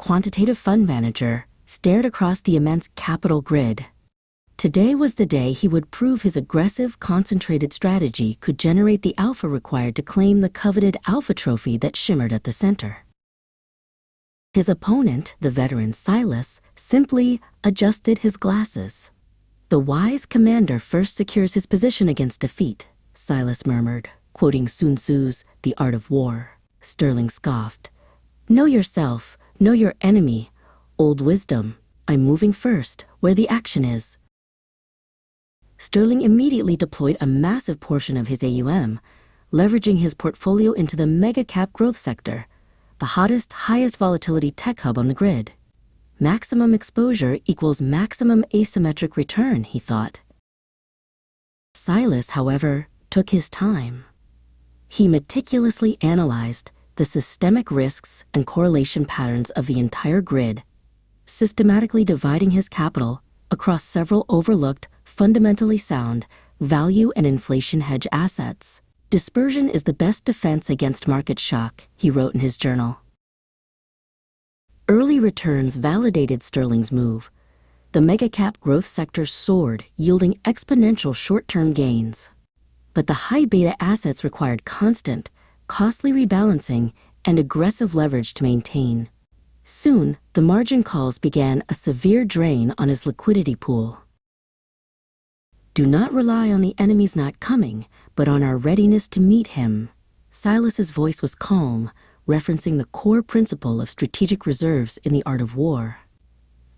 quantitative fund manager, stared across the immense capital grid. Today was the day he would prove his aggressive, concentrated strategy could generate the alpha required to claim the coveted alpha trophy that shimmered at the center. His opponent, the veteran Silas, simply adjusted his glasses. "The wise commander first secures his position against defeat," Silas murmured, quoting Sun Tzu's The Art of War. Sterling scoffed. "Know yourself, know your enemy. Old wisdom. I'm moving first, where the action is." Sterling immediately deployed a massive portion of his AUM, leveraging his portfolio into the mega-cap growth sector, the hottest, highest volatility tech hub on the grid. Maximum exposure equals maximum asymmetric return, he thought. Silas, however, took his time. He meticulously analyzed the systemic risks and correlation patterns of the entire grid, systematically dividing his capital across several overlooked, fundamentally sound, value and inflation hedge assets. "Dispersion is the best defense against market shock," he wrote in his journal. Early returns validated Sterling's move. The mega-cap growth sector soared, yielding exponential short-term gains. But the high-beta assets required constant, costly rebalancing and aggressive leverage to maintain. Soon, the margin calls began a severe drain on his liquidity pool. "Do not rely on the enemy's not coming, but on our readiness to meet him." Silas's voice was calm, referencing the core principle of strategic reserves in The Art of War.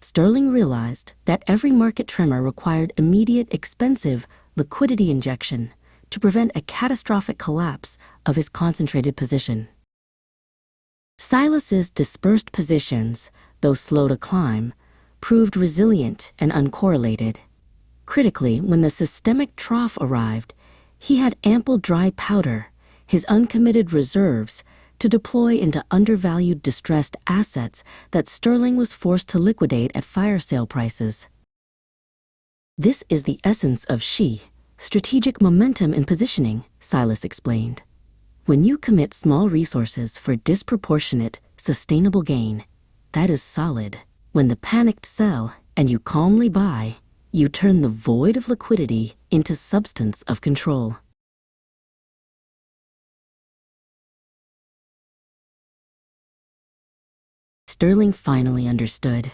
Sterling realized that every market tremor required immediate, expensive liquidity injection to prevent a catastrophic collapse of his concentrated position. Silas's dispersed positions, though slow to climb, proved resilient and uncorrelated. Critically, when the systemic trough arrived, he had ample dry powder, his uncommitted reserves, to deploy into undervalued distressed assets that Sterling was forced to liquidate at fire sale prices. "This is the essence of strategic momentum in positioning," Silas explained. "When you commit small resources for disproportionate, sustainable gain, that is solid. When the panicked sell and you calmly buy, you turn the void of liquidity into substance of control." Sterling finally understood.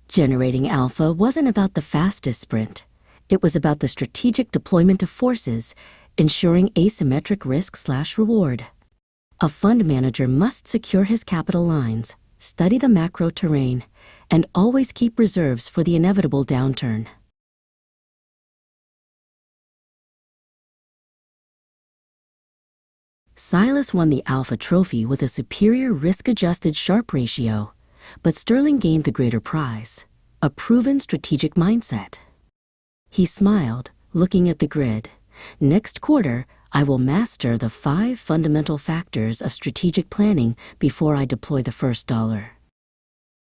Generating alpha wasn't about the fastest sprint. It was about the strategic deployment of forces, ensuring asymmetric risk/reward. A fund manager must secure his capital lines, study the macro terrain, and always keep reserves for the inevitable downturn. Silas won the Alpha Trophy with a superior risk-adjusted Sharpe ratio, but Sterling gained the greater prize, a proven strategic mindset. He smiled, looking at the grid. "Next quarter, I will master the 5 fundamental factors of strategic planning before I deploy the first dollar."